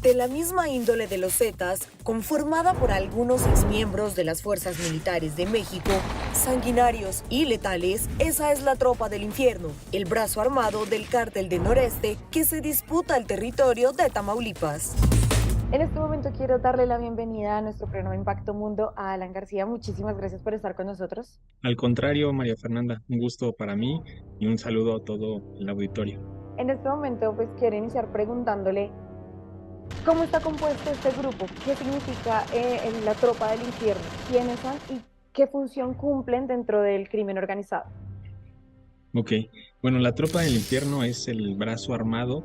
De la misma índole de los Zetas, conformada por algunos exmiembros de las fuerzas militares de México, sanguinarios y letales, esa es la Tropa del Infierno, el brazo armado del Cártel del Noreste que se disputa el territorio de Tamaulipas. En este momento quiero darle la bienvenida a nuestro programa Impacto Mundo a Alan García. Muchísimas gracias por estar con nosotros. Al contrario, María Fernanda, un gusto para mí y un saludo a todo el auditorio. En este momento, pues quiero iniciar preguntándole cómo está compuesto este grupo, qué significa la Tropa del Infierno, quiénes son y qué función cumplen dentro del crimen organizado. Ok, bueno, la Tropa del Infierno es el brazo armado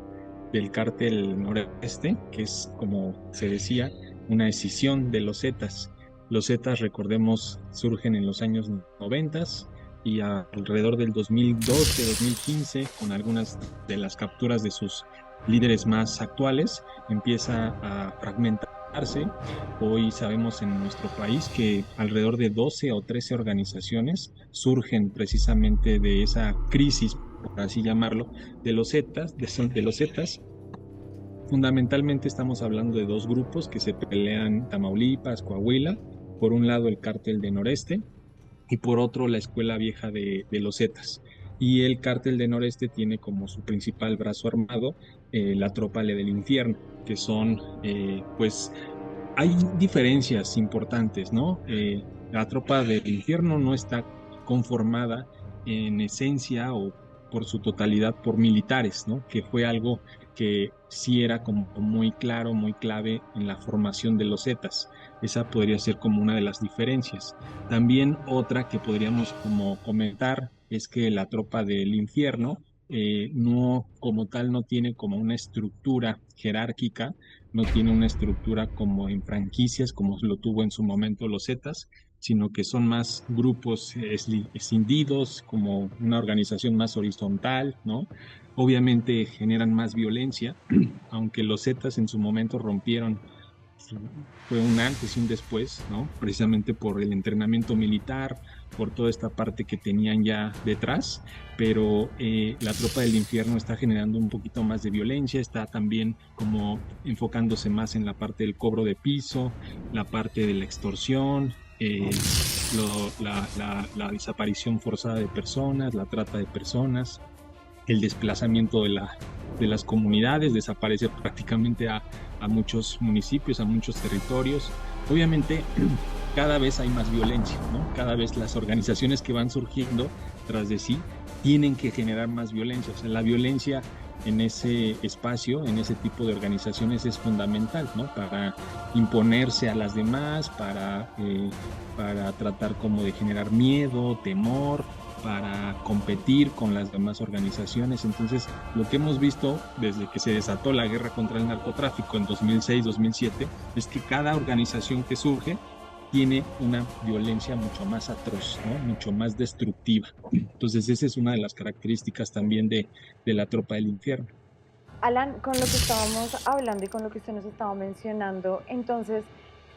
del Cártel Noreste, que es, como se decía, una escisión de los Zetas. Los Zetas, recordemos, surgen en los años 90 y alrededor del 2012-2015, con algunas de las capturas de sus líderes más actuales, empieza a fragmentarse. Hoy sabemos en nuestro país que alrededor de 12 o 13 organizaciones surgen precisamente de esa crisis, por así llamarlo, de los Zetas. Fundamentalmente estamos hablando de dos grupos que se pelean: Tamaulipas, Coahuila, por un lado el Cártel de Noreste y por otro la Escuela Vieja de los Zetas. Y el Cártel de Noreste tiene como su principal brazo armado la Tropa del Infierno, que son, pues, hay diferencias importantes, ¿no? La Tropa del Infierno no está conformada en esencia o por su totalidad por militares, ¿no? Que fue algo que sí era como muy claro, muy clave en la formación de los Zetas. Esa podría ser como una de las diferencias. También otra que podríamos como comentar es que la Tropa del Infierno no, como tal, no tiene como una estructura jerárquica, no tiene una estructura como en franquicias, como lo tuvo en su momento los Zetas, sino que son más grupos escindidos, como una organización más horizontal, ¿no? Obviamente generan más violencia, aunque los Zetas en su momento rompieron, fue un antes y un después, ¿no? Precisamente por el entrenamiento militar, por toda esta parte que tenían ya detrás, pero la Tropa del Infierno está generando un poquito más de violencia, está también como enfocándose más en la parte del cobro de piso, la parte de la extorsión, la desaparición forzada de personas, la trata de personas, el desplazamiento de las comunidades, desaparece prácticamente a muchos municipios, a muchos territorios. Obviamente, cada vez hay más violencia, ¿no? Cada vez las organizaciones que van surgiendo tras de sí tienen que generar más violencia. O sea, la violencia en ese espacio, en ese tipo de organizaciones es fundamental, ¿no? Para imponerse a las demás, para tratar como de generar miedo, temor, para competir con las demás organizaciones. Entonces, lo que hemos visto desde que se desató la guerra contra el narcotráfico en 2006-2007 es que cada organización que surge tiene una violencia mucho más atroz, ¿no? Mucho más destructiva. Entonces, esa es una de las características también de la Tropa del Infierno. Alan, con lo que estábamos hablando y con lo que usted nos estaba mencionando, entonces,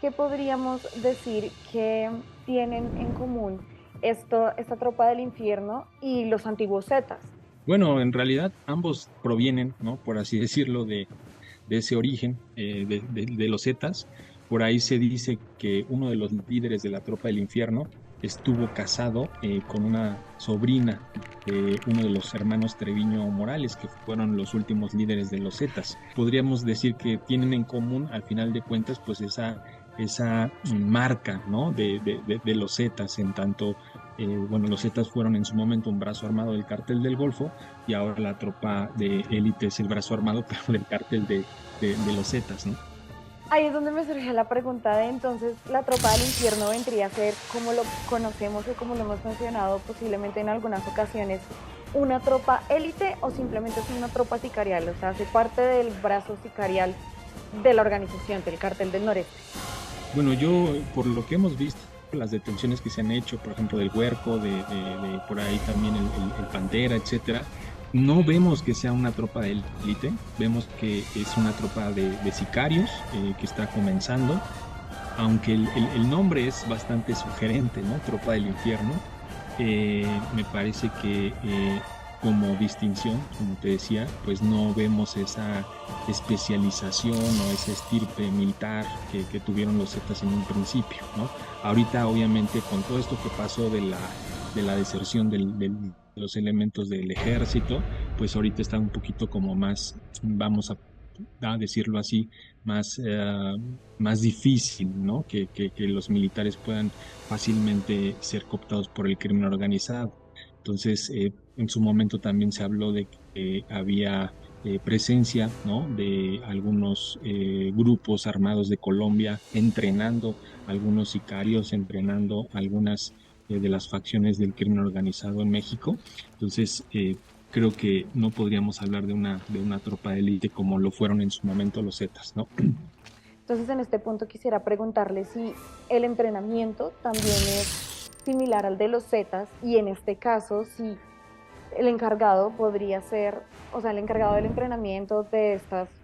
¿qué podríamos decir que tienen en común esta Tropa del Infierno y los antiguos Zetas? Bueno, en realidad ambos provienen, ¿no? Por así decirlo, de ese origen de los Zetas. Por ahí se dice que uno de los líderes de la Tropa del Infierno estuvo casado con una sobrina de uno de los hermanos Treviño Morales, que fueron los últimos líderes de los Zetas. Podríamos decir que tienen en común, al final de cuentas, pues esa marca, ¿no? De los Zetas, en tanto, bueno, los Zetas fueron en su momento un brazo armado del Cártel del Golfo, y ahora la tropa de élite es el brazo armado, pero del Cártel de los Zetas, ¿no? Ahí es donde me surge la pregunta de entonces, ¿la Tropa del Infierno vendría a ser, como lo conocemos o como lo hemos mencionado posiblemente en algunas ocasiones, una tropa élite o simplemente es una tropa sicarial? O sea, hace parte del brazo sicarial de la organización del Cártel del Noreste. Bueno, yo, por lo que hemos visto, las detenciones que se han hecho, por ejemplo, del Huerco, por ahí también el Pantera, etcétera, no vemos que sea una tropa de élite, vemos que es una tropa de sicarios que está comenzando, aunque el nombre es bastante sugerente, ¿no? Tropa del Infierno. Me parece que como distinción, como te decía, pues no vemos esa especialización o esa estirpe militar que tuvieron los Zetas en un principio, ¿no? Ahorita, obviamente, con todo esto que pasó de la deserción de los elementos del ejército, pues ahorita está un poquito como más, vamos a decirlo así, más, más difícil, ¿no? Que los militares puedan fácilmente ser cooptados por el crimen organizado. Entonces, en su momento también se habló de que había presencia, ¿no? De algunos grupos armados de Colombia entrenando algunos sicarios, entrenando algunas de las facciones del crimen organizado en México. Entonces, creo que no podríamos hablar de una tropa de élite como lo fueron en su momento los Zetas, ¿no? Entonces, en este punto quisiera preguntarle si el entrenamiento también es similar al de los Zetas y en este caso, si el encargado podría ser, o sea, el encargado del entrenamiento de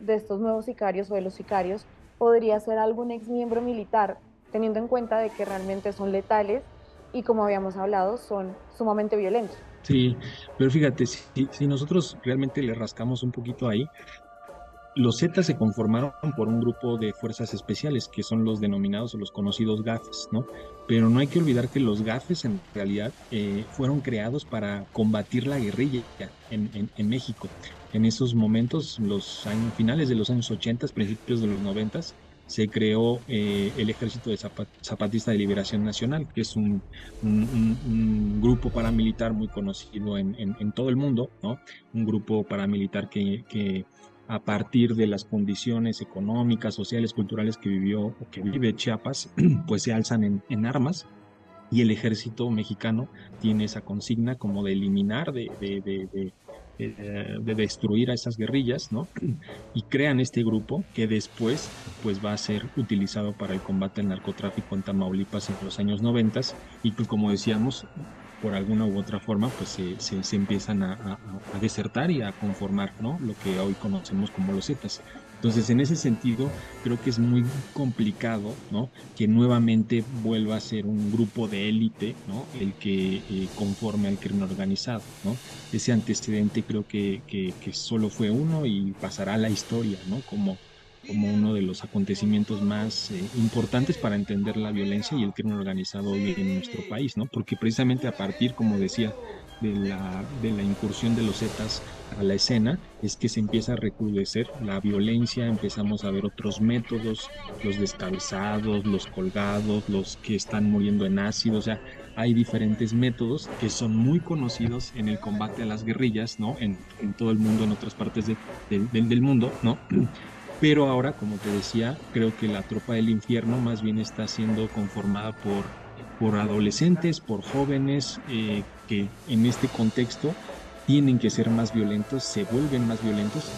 estos nuevos sicarios o de los sicarios podría ser algún ex miembro militar, teniendo en cuenta de que realmente son letales y, como habíamos hablado, son sumamente violentos. Sí, pero fíjate, si nosotros realmente le rascamos un poquito ahí, los Zetas se conformaron por un grupo de fuerzas especiales, que son los denominados o los conocidos GAFES, ¿no? Pero no hay que olvidar que los GAFES en realidad fueron creados para combatir la guerrilla en México. En esos momentos, los años, finales de los años 80, principios de los 90, se creó el Ejército de Zapatista de Liberación Nacional, que es un grupo paramilitar muy conocido en todo el mundo, ¿no? Un grupo paramilitar que a partir de las condiciones económicas, sociales, culturales que vivió o que vive Chiapas, pues se alzan en armas y el ejército mexicano tiene esa consigna como de eliminar, de destruir a esas guerrillas, ¿no? Y crean este grupo que después pues va a ser utilizado para el combate al narcotráfico en Tamaulipas en los años 90 y pues como decíamos, por alguna u otra forma, pues se empiezan a desertar y a conformar, ¿no? Lo que hoy conocemos como los Zetas. Entonces, en ese sentido, creo que es muy complicado, ¿no? Que nuevamente vuelva a ser un grupo de élite, ¿no? El que conforme al crimen organizado, ¿no? Ese antecedente creo que solo fue uno y pasará a la historia, ¿no? Como uno de los acontecimientos más importantes para entender la violencia y el crimen organizado hoy en nuestro país, ¿no? Porque precisamente a partir, como decía, de la incursión de los Zetas a la escena, es que se empieza a recrudecer la violencia, empezamos a ver otros métodos, los descabezados, los colgados, los que están muriendo en ácido, o sea, hay diferentes métodos que son muy conocidos en el combate a las guerrillas, ¿no? En todo el mundo, en otras partes del mundo, ¿no? Pero ahora, como te decía, creo que la tropa del infierno más bien está siendo conformada por adolescentes, por jóvenes que en este contexto tienen que ser más violentos, se vuelven más violentos